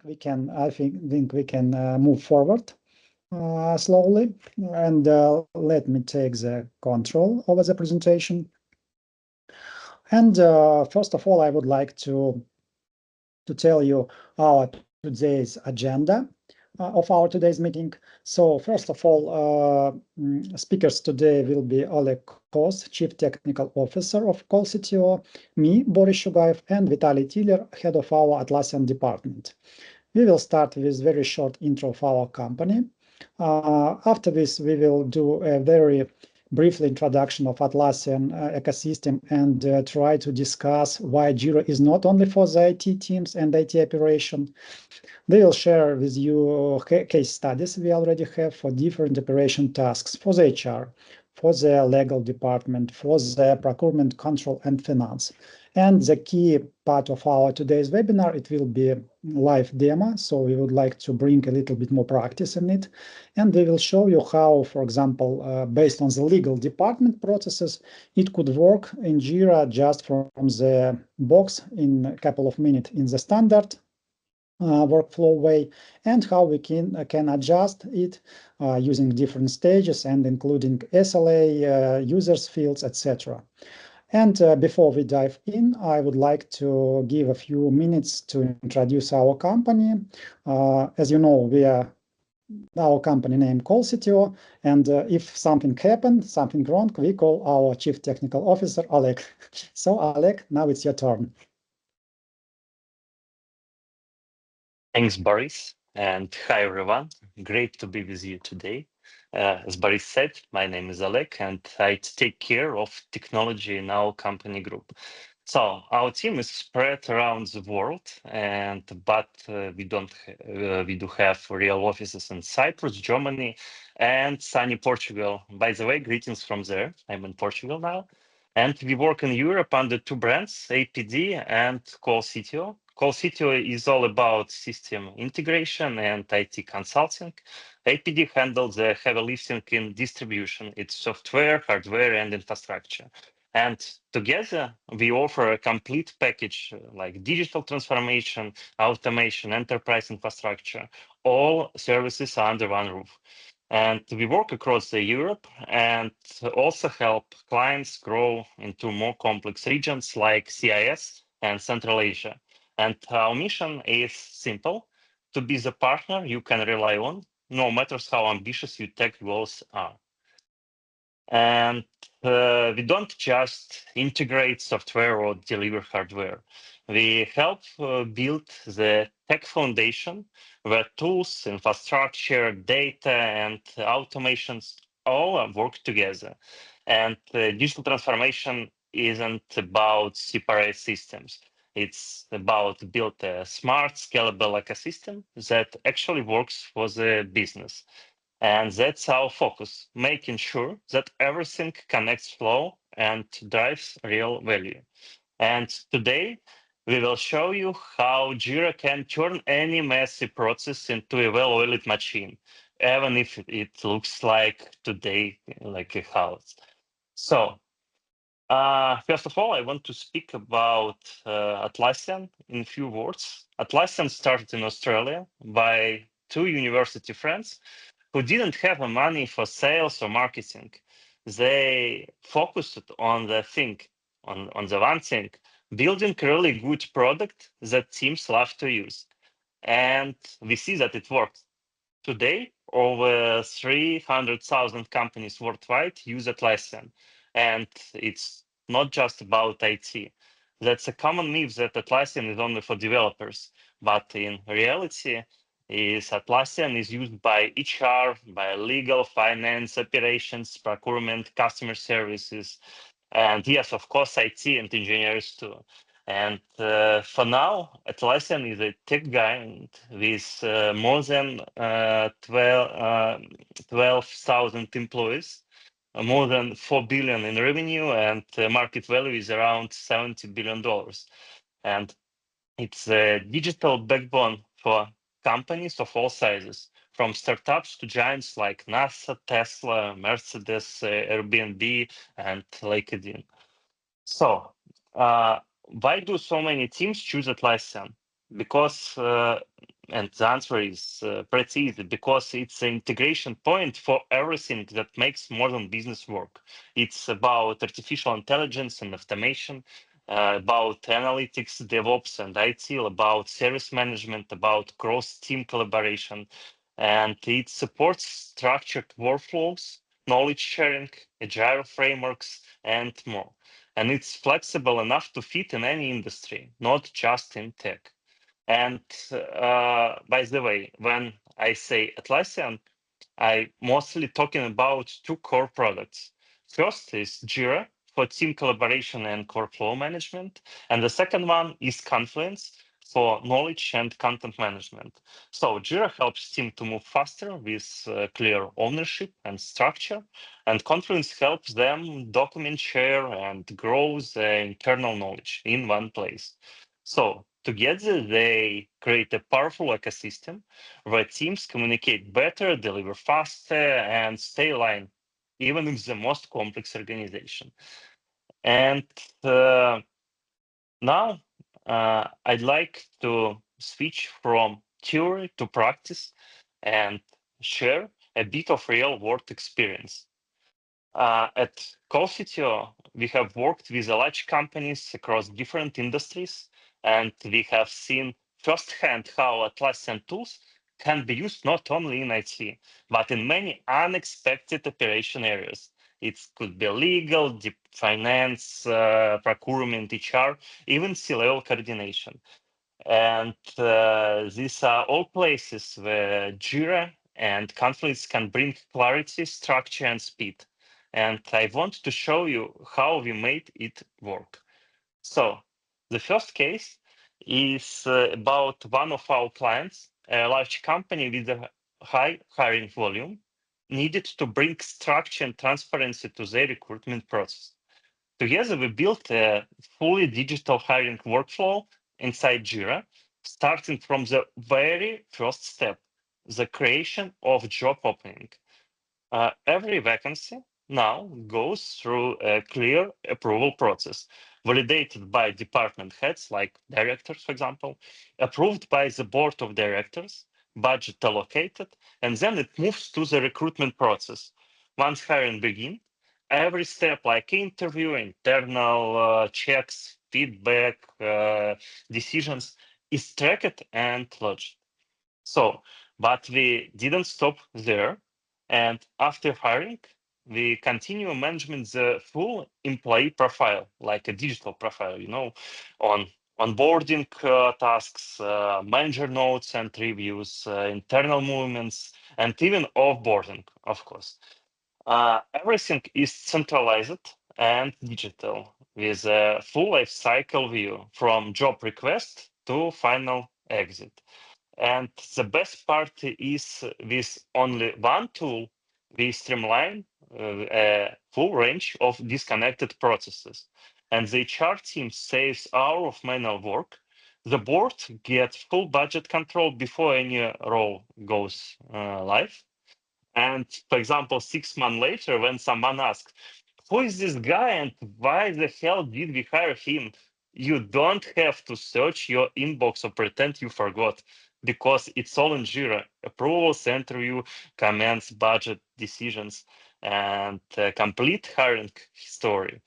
I think we can move forward slowly. And let me take the control over the presentation. And first of all, I would like to tell you our today's agenda of our today's meeting. So first of all, speakers today will be Oleg Kos, Chief Technical Officer of CallCTO, me, Boris Shugaev, and Vitaly Tiller, Head of our Atlassian department. We will start with very short intro of our company. After this, we will do a very brief introduction of Atlassian ecosystem and try to discuss why Jira is not only for the IT teams and IT operation. They will share with you case studies we already have for different operation tasks for the HR, for the legal department, for the procurement, control, and finance. And the key part of our today's webinar, it will be live demo. So we would like to bring a little bit more practice in it. And we will show you how, for example, based on the legal department processes, it could work in Jira just from the box in a couple of minutes in the standard workflow way, and how we can adjust it using different stages and including SLA, users fields, etc. And before we dive in, I would like to give a few minutes to introduce our company. As you know, we are our company name CallCTO, and if something happened, something wrong, we call our Chief Technical Officer, Oleg. So Oleg, now it's your turn. Thanks, Boris, and hi, everyone. Great to be with you today. As Boris said, my name is Oleg, and I take care of technology in our company group. So our team is spread around the world, but we do have real offices in Cyprus, Germany, and sunny Portugal. By the way, greetings from there. I'm in Portugal now, and we work in Europe under two brands, APD and CallCTO. CallCTO is all about system integration and IT consulting. APD handles the heavy lifting in distribution. It's software, hardware, and infrastructure. And together, we offer a complete package like digital transformation, automation, enterprise infrastructure, all services under one roof. And we work across Europe and also help clients grow into more complex regions like CIS and Central Asia. And our mission is simple: to be the partner you can rely on, no matter how ambitious your tech goals are. And we don't just integrate software or deliver hardware. We help build the tech foundation where tools, infrastructure, data, and automations all work together. And digital transformation isn't about separate systems. It's about build a smart, scalable ecosystem that actually works for the business. And that's our focus, making sure that everything connects flow and drives real value. And today, we will show you how Jira can turn any messy process into a well-oiled machine, even if it looks like today like a house. So, first of all, I want to speak about Atlassian in a few words. Atlassian started in Australia by two university friends who didn't have the money for sales or marketing. They focused on on the one thing, building a really good product that teams love to use. And we see that it works. Today, over 300,000 companies worldwide use Atlassian. And it's not just about IT. That's a common myth that Atlassian is only for developers. But in reality, Atlassian is used by HR, by legal, finance, operations, procurement, customer services, and yes, of course, IT and engineers too. And for now, Atlassian is a tech giant with more than 12,000 employees, more than 4 billion in revenue, and market value is around $70 billion. And it's a digital backbone for companies of all sizes, from startups to giants like NASA, Tesla, Mercedes, Airbnb, and LinkedIn. So, why do so many teams choose Atlassian? Because And the answer is pretty easy, because it's an integration point for everything that makes modern business work. It's about artificial intelligence and automation, about analytics, DevOps, and IT, about service management, about cross-team collaboration. And it supports structured workflows, knowledge sharing, agile frameworks, and more. And it's flexible enough to fit in any industry, not just in tech. And by the way, when I say Atlassian, I mostly talking about two core products. First is Jira for team collaboration and workflow management, and the second one is Confluence for knowledge and content management. So Jira helps team to move faster with clear ownership and structure, and Confluence helps them document, share, and grow the internal knowledge in one place. So together they create a powerful ecosystem where teams communicate better, deliver faster, and stay aligned, even in the most complex organization. And now I'd like to switch from theory to practice and share a bit of real world experience. At CallCTO, we have worked with large companies across different industries, and we have seen firsthand how Atlassian tools can be used not only in IT, but in many unexpected operation areas. It could be legal, deep finance, procurement, HR, even C-level coordination. And these are all places where Jira and Confluence can bring clarity, structure, and speed. And I want to show you how we made it work. So the first case is about one of our clients, a large company with a high hiring volume, needed to bring structure and transparency to their recruitment process. Together, we built a fully digital hiring workflow inside Jira, starting from the very first step, the creation of job opening. Every vacancy now goes through a clear approval process, validated by department heads like directors, for example, approved by the board of directors, budget allocated, and then it moves to the recruitment process. Once hiring begins, every step like interview, internal checks, feedback, decisions is tracked and lodged. So, but we didn't stop there. And after hiring, we continue management the full employee profile, like a digital profile, on onboarding tasks, manager notes and reviews, internal movements, and even offboarding, of course. Everything is centralized and digital with a full life cycle view from job request to final exit. And the best part is with only one tool, we streamline a full range of disconnected processes. And the HR team saves hours of manual work. The board gets full budget control before any role goes live. And for example, 6 months later, when someone asks, who is this guy and why the hell did we hire him? You don't have to search your inbox or pretend you forgot, because it's all in Jira. Approvals, interview, comments, budget, decisions, and complete hiring history,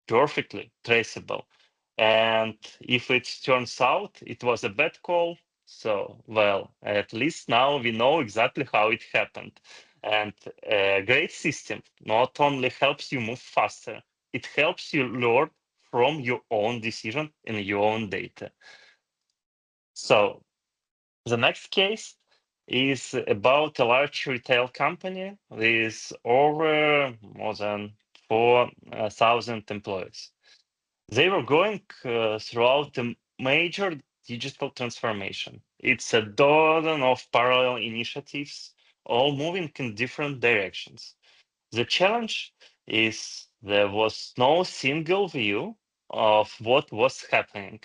perfectly traceable. And if it turns out it was a bad call, so, well, at least now we know exactly how it happened. And a great system not only helps you move faster, it helps you learn from your own decision and your own data. So the next case is about a large retail company with over more than 4,000 employees. They were going throughout a major digital transformation. It's a dozen of parallel initiatives, all moving in different directions. The challenge is there was no single view of what was happening,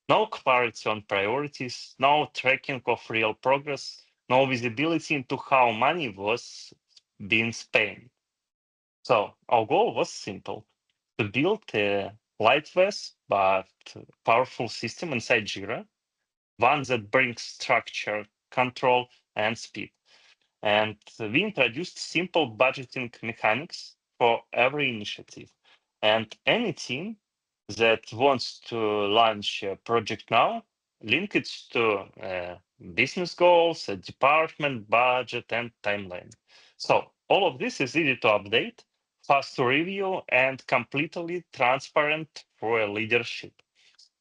no clarity on priorities, no tracking of real progress, no visibility into how money was being spent. So our goal was simple: to build a lightweight but powerful system inside Jira one that brings structure, control, and speed. And we introduced simple budgeting mechanics for every initiative. And any team that wants to launch a project now, link it to business goals, a department budget, and timeline. So all of this is easy to update, fast to review, and completely transparent for leadership.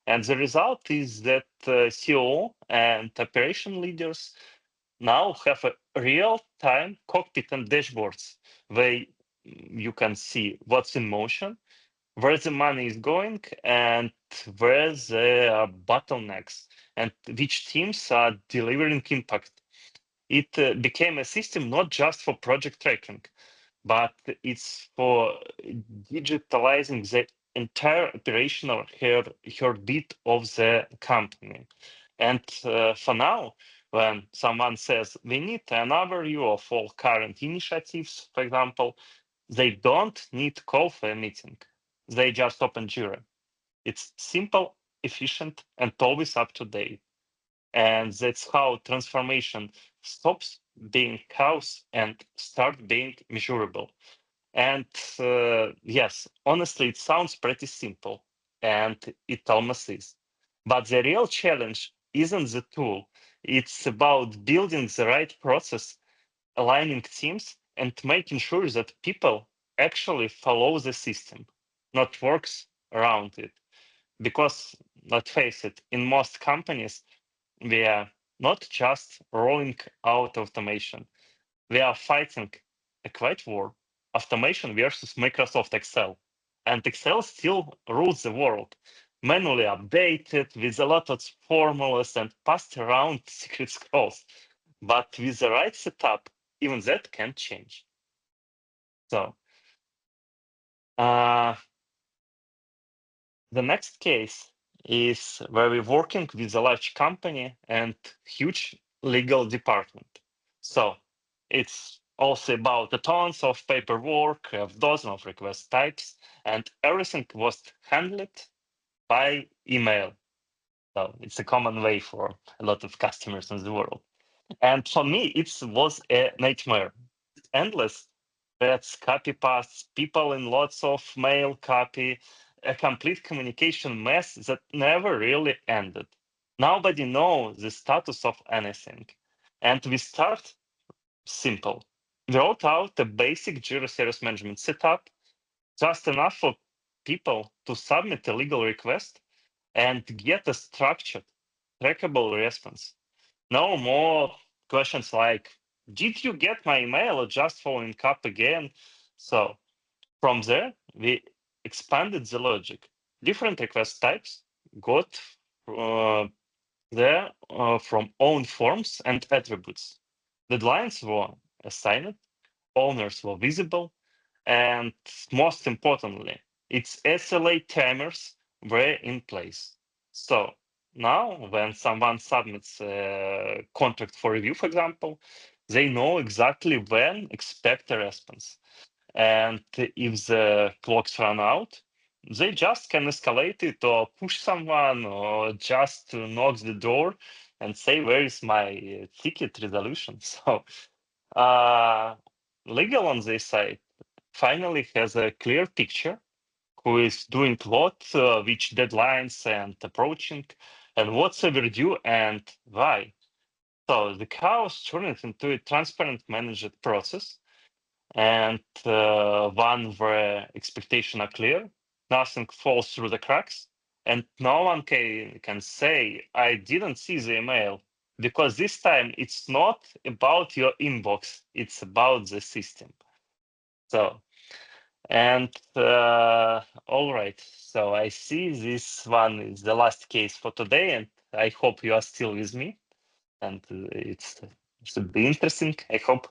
And the result is that COO and operation leaders now have a real-time cockpit and dashboards where you can see what's in motion, where the money is going, and where there are bottlenecks, and which teams are delivering impact. It became a system not just for project tracking, but it's for digitalizing the entire operational heartbeat of the company. And for now, when someone says we need an overview of all current initiatives, for example, they don't need to call for a meeting. They just open Jira. It's simple, efficient, and always up to date. And that's how transformation stops being chaos and start being measurable. And yes, honestly, it sounds pretty simple, and it almost is. But the real challenge isn't the tool. It's about building the right process, aligning teams, and making sure that people actually follow the system, not works around it. Because let's face it, in most companies, we are not just rolling out automation. We are fighting a quiet war, automation versus Microsoft Excel. And Excel still rules the world, manually updated with a lot of formulas and passed around secret scrolls. But with the right setup, even that can change. So uh, the next case is where we're working with a large company and huge legal department. So it's also about the tons of paperwork, a dozen of request types, and everything was handled by email. So it's a common way for a lot of customers in the world. And for me, it was a nightmare. Endless. That's copy pastes, people in lots of mail copy, a complete communication mess that never really ended. Nobody knows the status of anything. And we start simple. We wrote out a basic Jira service management setup, just enough for people to submit a legal request and get a structured, trackable response. No more questions like, did you get my email or just following up again? So from there, we expanded the logic. Different request types got uh, there from own forms and attributes. Deadlines were assigned, owners were visible, and most importantly, its SLA timers were in place. So now, when someone submits a contract for review, for example, they know exactly when expect a response. And if the clocks run out, they just can escalate it or push someone or just knock the door and say, where is my ticket resolution? So uh, legal on this side finally has a clear picture who is doing what, which deadlines and approaching, and what's overdue and why. So the chaos turns into a transparent managed process and one where expectations are clear, nothing falls through the cracks, and no one can say, I didn't see the email, because this time it's not about your inbox, it's about the system. So, and all right, so I see this one is the last case for today, and I hope you are still with me, and it should be interesting, I hope.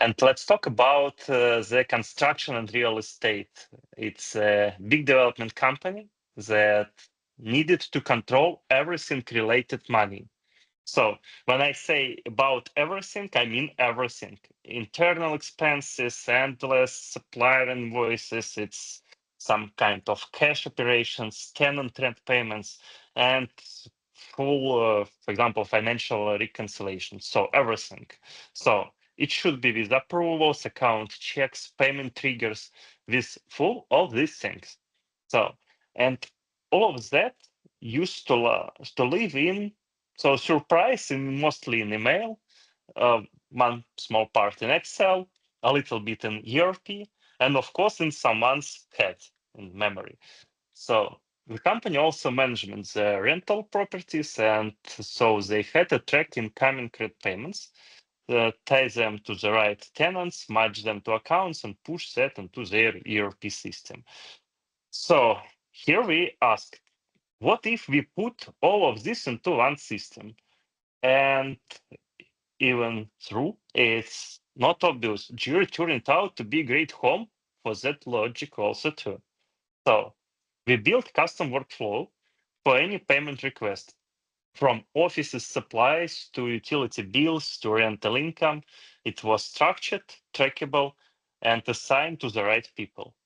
And let's talk about the construction and real estate. It's a big development company that needed to control everything related money. So when I say about everything, I mean everything. Internal expenses, endless supplier invoices, it's some kind of cash operations, tenant rent payments, and full, for example, financial reconciliation. So everything. So it should be with approvals, account checks, payment triggers, with full of these things. So, and all of that used to live in, so surprise in mostly in email, one small part in Excel, a little bit in ERP, and of course in someone's head in memory. So the company also manages the rental properties, and so they had to track incoming credit payments, tie them to the right tenants, match them to accounts, and push that into their ERP system. So here we ask, what if we put all of this into one system? And even through it's not obvious, Jira turned out to be a great home for that logic also too. So we built custom workflow for any payment request, from offices supplies to utility bills to rental income. It was structured, trackable, and assigned to the right people.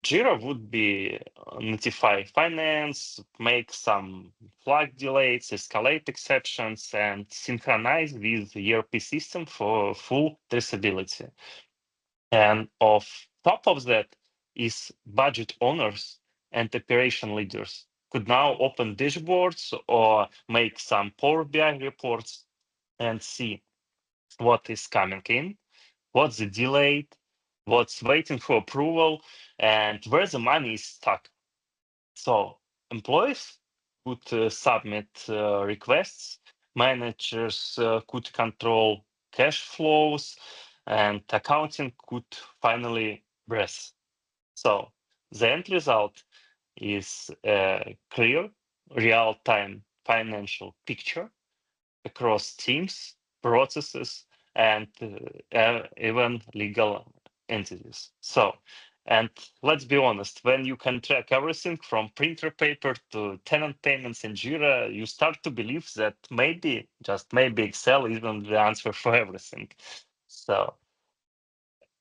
Jira would be notify finance, make some flag delays, escalate exceptions, and synchronize with the ERP system for full traceability. And of top of that is budget owners and operation leaders could now open dashboards or make some Power BI reports and see what is coming in, what's the delayed, what's waiting for approval, and where the money is stuck. So employees could submit requests, managers could control cash flows, and accounting could finally breathe. So the end result is a clear, real-time financial picture across teams, processes, and even legal entities. So, and let's be honest, when you can track everything from printer paper to tenant payments in Jira, you start to believe that maybe, just maybe, Excel isn't the answer for everything. So,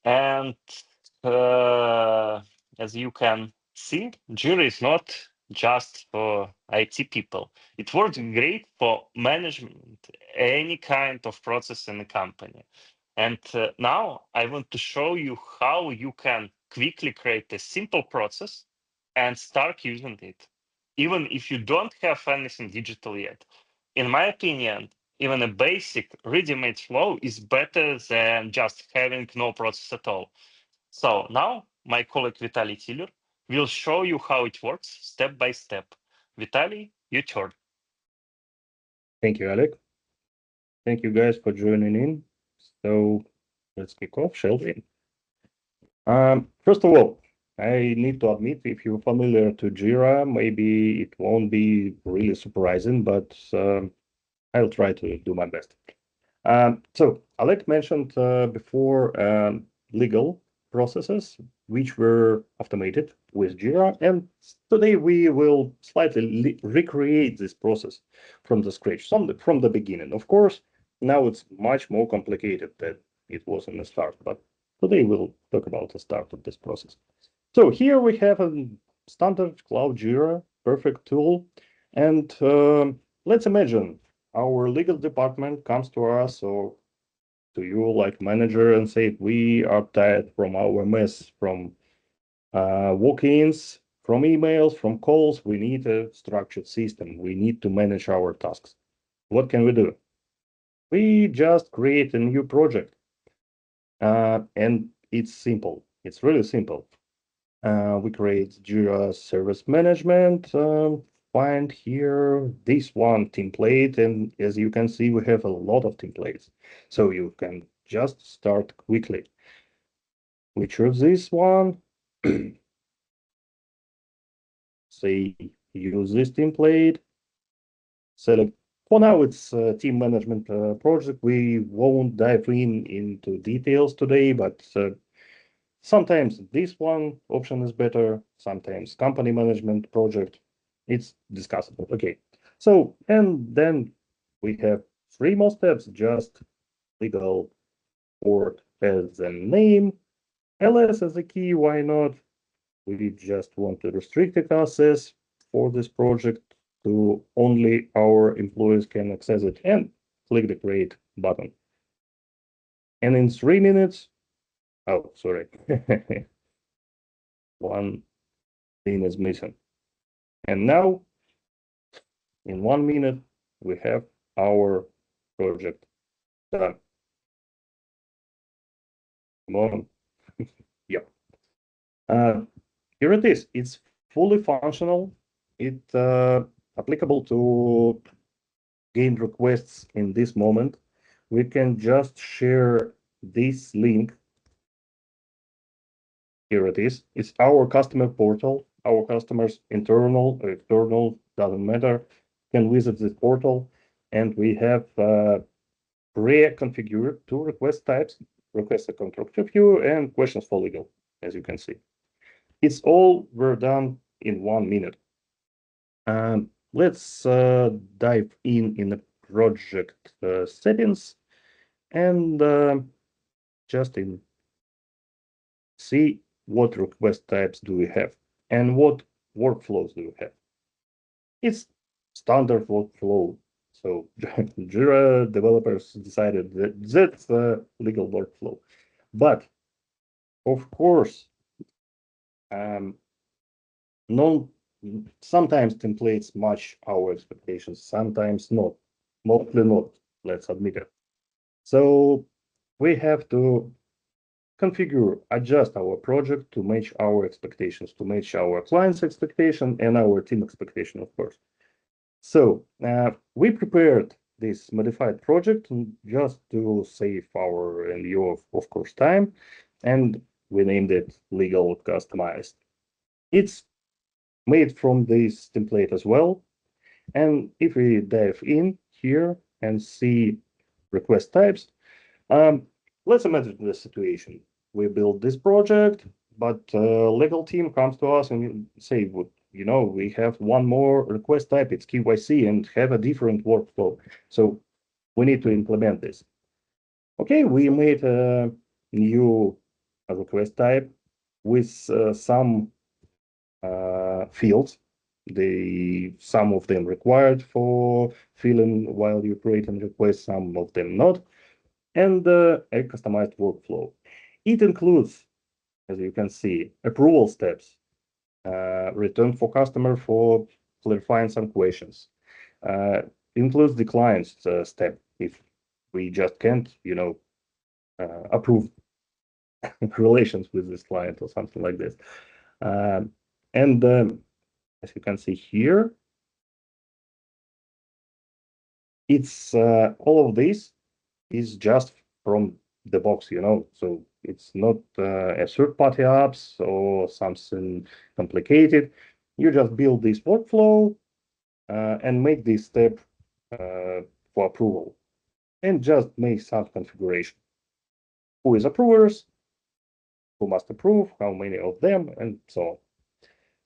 and as you can see, Jira is not just for IT people. It works great for management, any kind of process in a company. And now I want to show you how you can quickly create a simple process and start using it, even if you don't have anything digital yet. In my opinion, even a basic ready-made flow is better than just having no process at all. So now my colleague Vitaly will show you how it works step by step. Vitaly, your turn. Thank you, Oleg. Thank you guys for joining in. So let's kick off, shall we? First of all, I need to admit, if you're familiar to Jira, maybe it won't be really surprising, but I'll try to do my best. So Oleg mentioned before legal processes, which were automated with Jira, and today we will slightly recreate this process from the scratch, from the beginning. Of course, now it's much more complicated than it was in the start, but today we'll talk about the start of this process. So here we have a standard cloud Jira, perfect tool, and let's imagine our legal department comes to us or to you like manager and say, we are tired from our mess, from walk-ins, from emails, from calls. We need a structured system. We need to manage our tasks. What can we do? We just create a new project. And it's simple. It's really simple. We create Jira Service Management, find here this one template, and as you can see, we have a lot of templates, so you can just start quickly. We choose this one, say use this template, select. For now, it's a team management project. We won't dive into details today, but sometimes this one option is better, sometimes company management project. It's discussable. Okay. So, and then we have three more steps, just legal port as a name, ls as a key, why not? We just want to restrict access for this project. to only our employees can access it, and click the create button. And in 3 minutes, oh, sorry, one thing is missing. And now, in 1 minute, we have our project done. Come on. Yep. Here it is. It's fully functional. It's applicable to gain requests in this moment. We can just share this link. Here it is. It's our customer portal. Our customers, internal or external, doesn't matter, can visit this portal. And we have pre-configured two request types, request a contract review and questions for legal, as you can see. It's all were done in 1 minute. Let's dive in the project settings and just see what request types do we have and what workflows do we have. It's standard workflow. So Jira developers decided that that's a legal workflow. But of course, sometimes templates match our expectations, sometimes not, mostly not, let's admit it. So we have to configure, adjust our project to match our expectations, to match our client's expectation and our team expectation, of course. So we prepared this modified project just to save our and your, of course, time, and we named it Legal Customized. It's made from this template as well. And if we dive in here and see request types, let's imagine the situation. We build this project, but legal team comes to us and say, you know, we have one more request type, it's KYC, and have a different workflow. So we need to implement this. Okay, we made a new request type with some fields. Some of them required for filling while you create a request, some of them not, and a customized workflow. It includes, as you can see, approval steps, return for customer for clarifying some questions. Includes the client's step if we just can't, you know, approve relations with this client or something like this. And as you can see here, it's all of this is just from the box, you know, so it's not a third-party apps or something complicated. You just build this workflow and make this step for approval, and just make some configuration. Who is approvers? Who must approve? How many of them? And so on.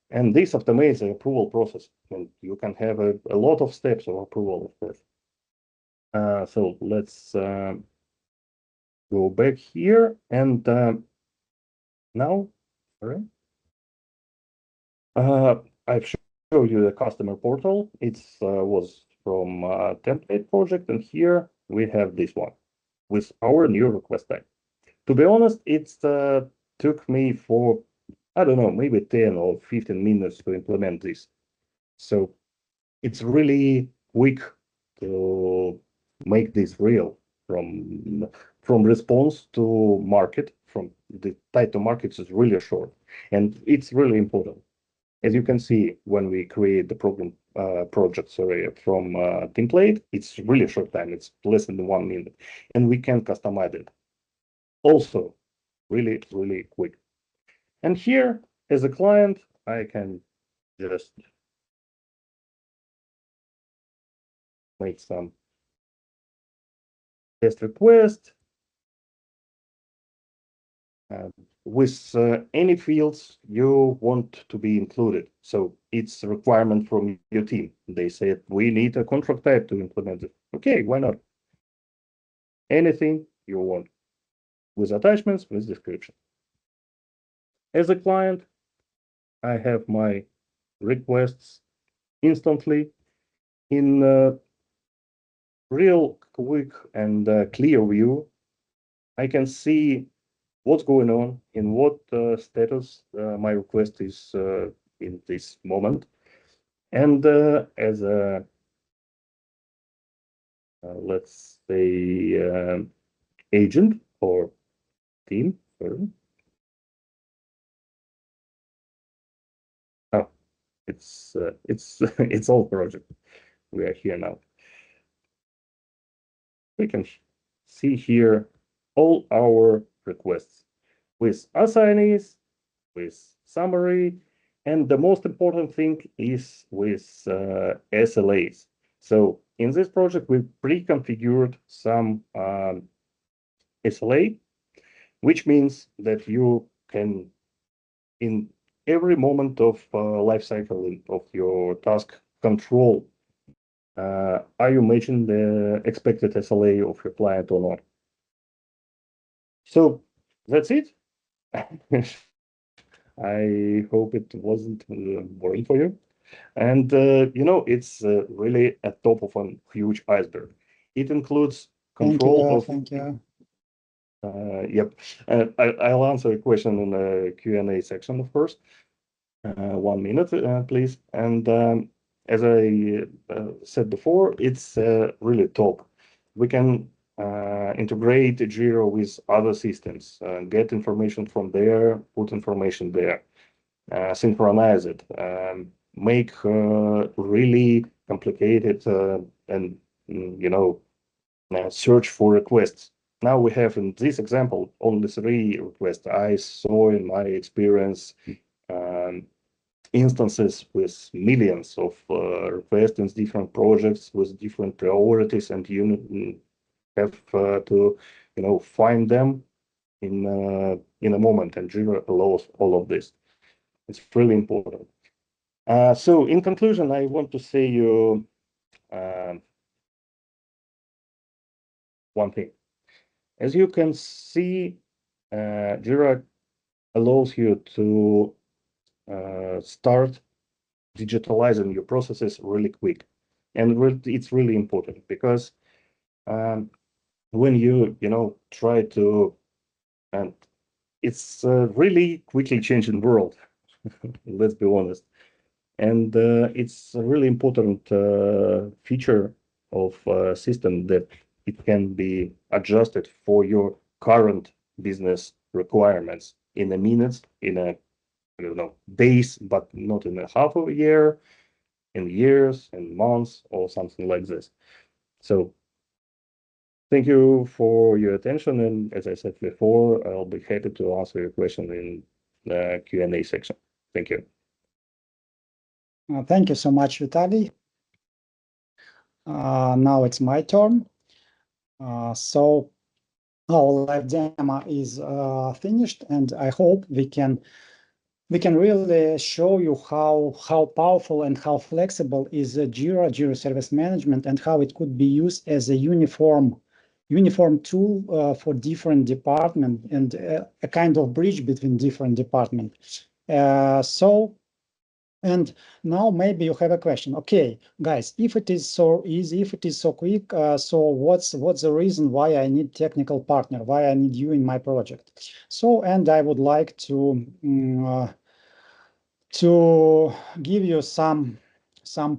And this automates the approval process, and you can have a lot of steps of approval, of course. So let's go back here, and now, sorry, I've showed you the customer portal. It was from a template project, and here we have this one with our new request type. To be honest, it took me for, I don't know, maybe 10 or 15 minutes to implement this. So it's really quick to make this real from response to market, from the time to market is really short, and it's really important. As you can see, when we create the program project, sorry, from template, it's really short time. It's less than 1 minute, and we can customize it. Also, really, really quick. And here, as a client, I can just make some test request with any fields you want to be included. So it's a requirement from your team. They said, we need a contract type to implement it. Okay, why not? Anything you want, with attachments, with description. As a client, I have my requests instantly in a real quick and clear view, I can see what's going on, in what status my request is in this moment. And as a, let's say, agent or team, sorry. Oh, it's it's all project. We are here now. We can see here all our requests with assignees, with summary, and the most important thing is with SLAs. So in this project, we pre-configured some SLA, which means that you can, in every moment of life cycle of your task, control are you matching the expected SLA of your client or not. So that's it. I hope it wasn't boring for you. And it's really at top of a huge iceberg. It includes control of. Thank you. Yep. I'll answer a question in the Q&A section, of course. 1 minute, please. And as I said before, it's really top. We can integrate Jira with other systems, get information from there, put information there, synchronize it, make really complicated and search for requests. Now we have in this example only 3 requests. I saw in my experience instances with millions of requests in different projects with different priorities, and you have to find them in a moment, and Jira allows all of this. It's really important. So in conclusion, I want to say you one thing. As you can see, Jira allows you to start digitalizing your processes really quick. And it's really important because when you try to, and it's a really quickly changing world, let's be honest. And it's a really important feature of a system that it can be adjusted for your current business requirements in a minutes, in a days, but not in a half of a year, in years and months or something like this. So thank you for your attention. And as I said before, I'll be happy to answer your question in the Q&A section. Thank you. Thank you so much, Vitaly. Now it's my turn. So our live demo is finished, and I hope we can really show you how powerful and how flexible is Jira Service Management, and how it could be used as a uniform tool for different departments, and a kind of bridge between different departments. And now maybe you have a question. Okay, guys, if it is so easy, if it is so quick, so what's the reason why I need technical partner, why I need you in my project? So, and I would like to give you some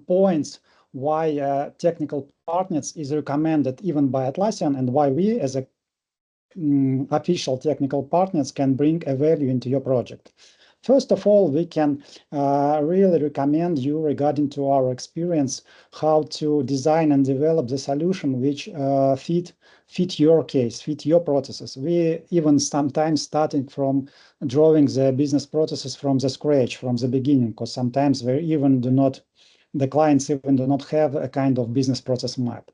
points why technical partners is recommended even by Atlassian, and why we as a official technical partners can bring a value into your project. First of all, we can really recommend you, regarding to our experience, how to design and develop the solution which fit your case, fit your processes. We even sometimes starting from drawing the business processes from the scratch, from the beginning, because sometimes we even the clients even do not have a kind of business process map.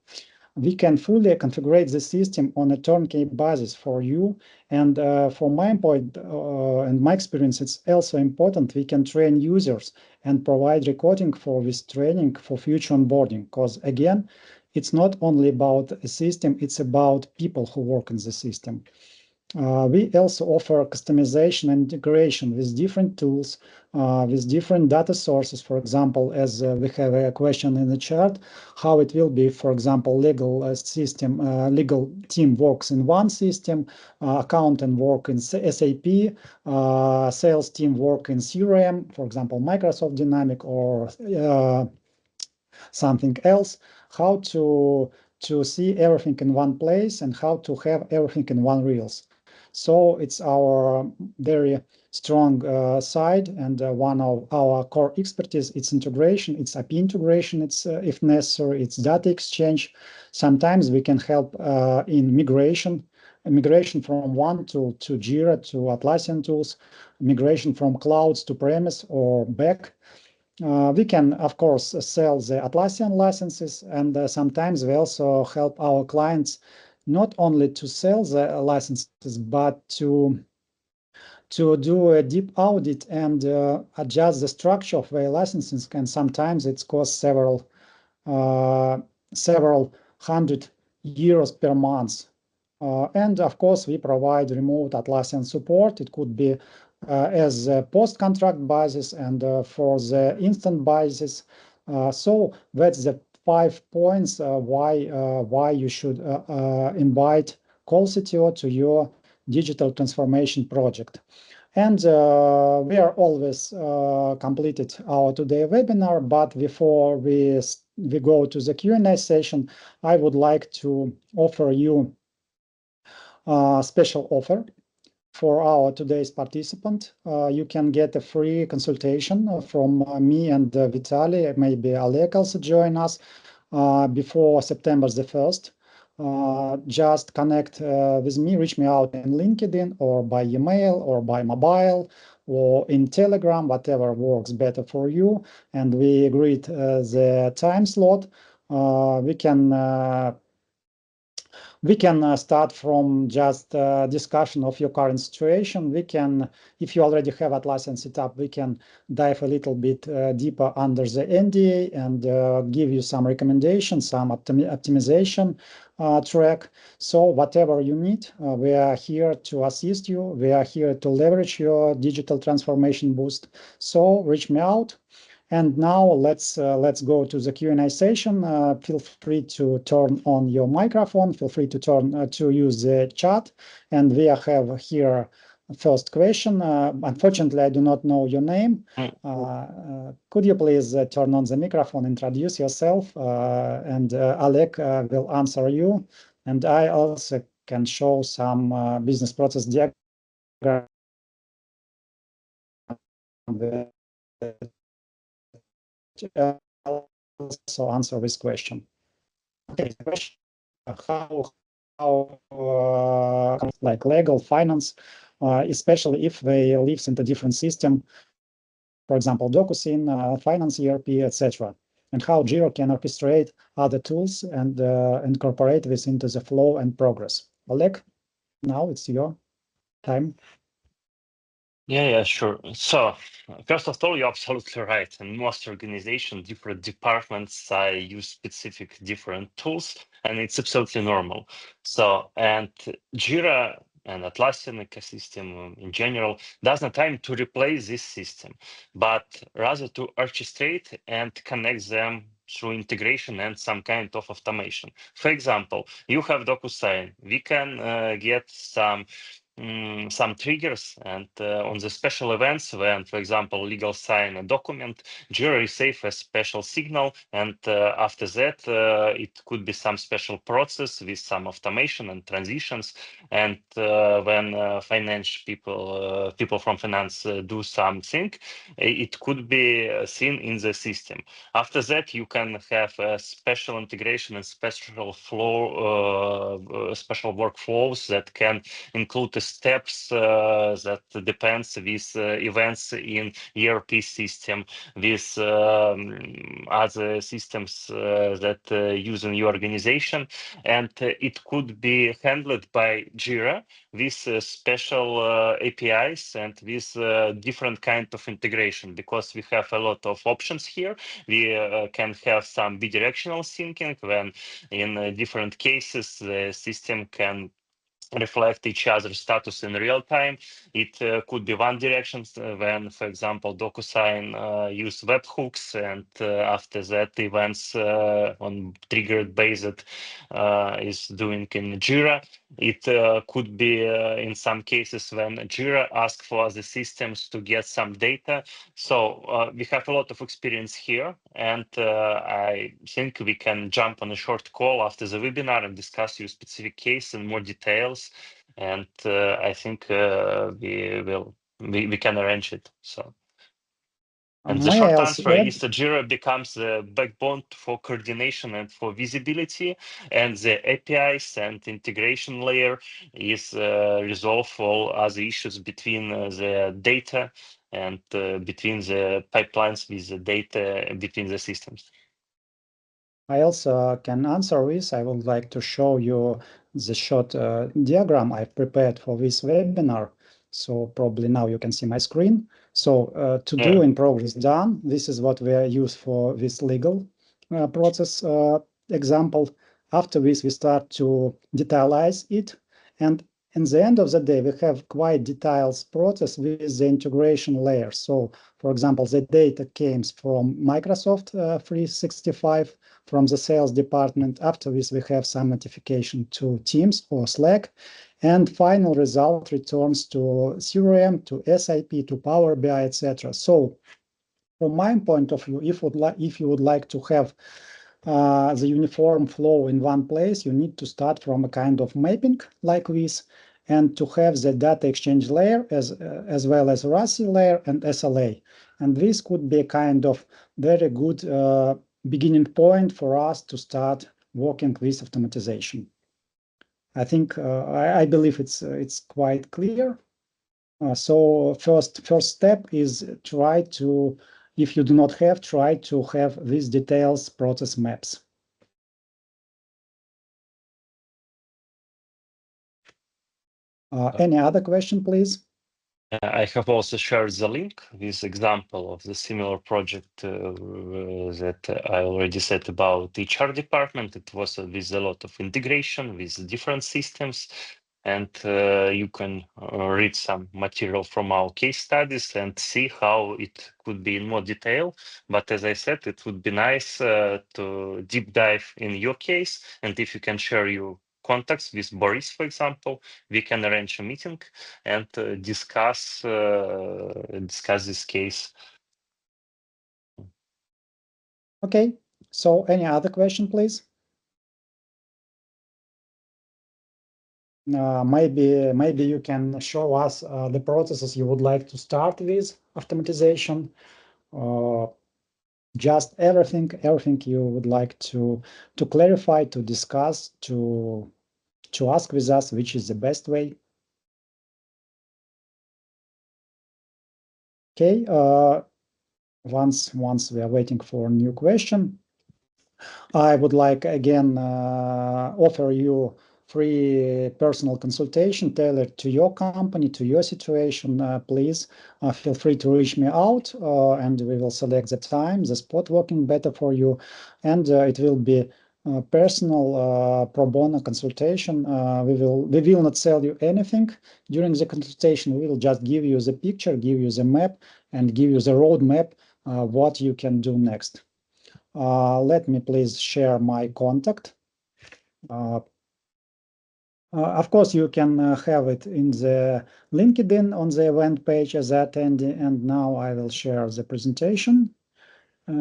We can fully configure the system on a turnkey basis for you. And from my point and my experience, it's also important we can train users and provide recording for this training for future onboarding. Because again, it's not only about a system, it's about people who work in the system. We also offer customization and integration with different tools, with different data sources. For example, as we have a question in the chat, how it will be, for example, legal system, legal team works in one system, accountant work in SAP, sales team work in CRM, for example, Microsoft Dynamics or something else, how to see everything in one place and how to have everything in one reels. So it's our very strong side, and one of our core expertise. It's integration, it's API integration, it's if necessary, it's data exchange. Sometimes we can help in migration from one tool to Jira to Atlassian tools, migration from clouds to premise or back. We can, of course, sell the Atlassian licenses, and sometimes we also help our clients not only to sell the licenses, but to do a deep audit and adjust the structure of their licenses. And sometimes it costs several €100 per month. And of course, we provide remote Atlassian support. It could be as a post-contract basis and for the instant basis. So that's the 5 points why you should invite CallCTO to your digital transformation project. And we are always completed our today webinar, but before we go to the Q&A session, I would like to offer you a special offer for our today's participant. You can get a free consultation from me and Vitaly. Maybe Oleg also join us before September the 1st. Just connect with me, reach me out in LinkedIn or by email or by mobile or in Telegram, whatever works better for you. And we agreed the time slot. We can start from just discussion of your current situation. We can, if you already have Atlassian set up, we can dive a little bit deeper under the NDA and give you some recommendations, some optimization track. So whatever you need, we are here to assist you. We are here to leverage your digital transformation boost. So reach me out. And now let's go to the Q&A session. Feel free to turn on your microphone. Feel free to use the chat. And we have here first question. Unfortunately, I do not know your name. Could you please turn on the microphone, introduce yourself, and Oleg will answer you. And I also can show some business process diagram also answer this question. Okay, the question: how like legal, finance, especially if they live in a different system, for example, DocuSign, Finance ERP, etc., and how Jira can orchestrate other tools and incorporate this into the flow and progress. Oleg, now it's your time. Yeah, sure. So first of all, you're absolutely right. In most organizations, different departments use specific different tools, and it's absolutely normal. So, and Jira and Atlassian ecosystem in general does not aim to replace this system, but rather to orchestrate and connect them through integration and some kind of automation. For example, you have DocuSign. We can get some triggers, and on the special events when, for example, legal sign a document, Jira receive a special signal, and after that it could be some special process with some automation and transitions. And when finance people from finance do something, it could be seen in the system. After that, you can have a special integration and special flow, special workflows that can include the steps that depends with events in ERP system, with other systems that use in your organization, and it could be handled by Jira with special APIs and with different kind of integration, because we have a lot of options here. We can have some bidirectional syncing when in different cases the system can reflect each other's status in real time. It could be one direction when, for example, DocuSign use webhooks, and after that, events on triggered basis is doing in Jira. It could be in some cases when Jira asks for the systems to get some data. So we have a lot of experience here, and I think we can jump on a short call after the webinar and discuss your specific case in more details. And I think we can arrange it. So. And the short answer is that Jira becomes the backbone for coordination and for visibility, and the APIs and integration layer is resolve all other issues between the data and between the pipelines with the data between the systems. I also can answer this. I would like to show you the short diagram I prepared for this webinar. So probably now you can see my screen. So to do in progress done, this is what we use for this legal process example. After this, we start to detailize it. And in the end of the day, we have quite detailed process with the integration layer. So for example, the data came from Microsoft 365, from the sales department. After this, we have some notification to Teams or Slack. And final result returns to CRM, to SAP, to Power BI, etc. So from my point of view, if you would like to have the uniform flow in one place, you need to start from a kind of mapping like this, and to have the data exchange layer as well as RASI layer and SLA. And this could be a kind of very good beginning point for us to start working with automatization. I think I believe it's quite clear. So first step is try to, if you do not have, try to have these details process maps. Any other question, please? I have also shared the link with example of the similar project that I already said about HR department. It was with a lot of integration with different systems, and you can read some material from our case studies and see how it could be in more detail. But as I said, it would be nice to deep dive in your case, and if you can share your contacts with Boris, for example, we can arrange a meeting and discuss this case. Okay, so any other question, please? Maybe you can show us the processes you would like to start with automatization, just everything you would like to clarify, to discuss, to ask with us which is the best way. Okay, once we are waiting for a new question, I would like again offer you free personal consultation tailored to your company, to your situation. Please feel free to reach me out, and we will select the time, the spot working better for you, and it will be personal pro bono consultation. We will not sell you anything during the consultation. We will just give you the picture, give you the map, and give you the roadmap what you can do next. Let me please share my contact. Of course, you can have it in the LinkedIn on the event page as attendee, and now I will share the presentation.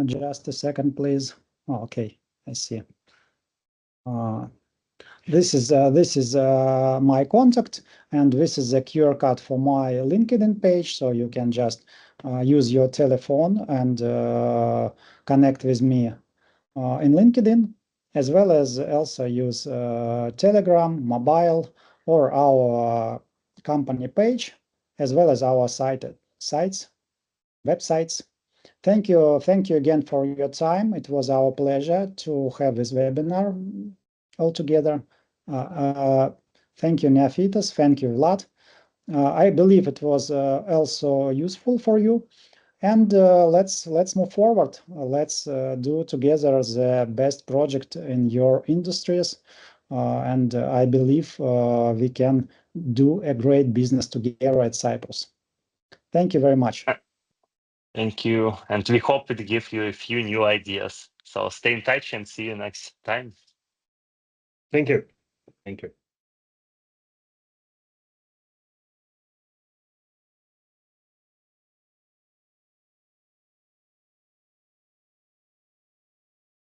Just a second, please. Oh, okay, I see. This is my contact, and this is the QR code for my LinkedIn page, so you can just use your telephone and connect with me in LinkedIn, as well as also use Telegram, mobile, or our company page, as well as our websites. Thank you again for your time. It was our pleasure to have this webinar all together. Thank you, Neophytos. Thank you, Vlad. I believe it was also useful for you. And let's move forward. Let's do together the best project in your industries. and I believe we can do a great business together at Cyprus. Thank you very much. Thank you. And we hope it gives you a few new ideas. So stay in touch and see you next time. Thank you. Thank you.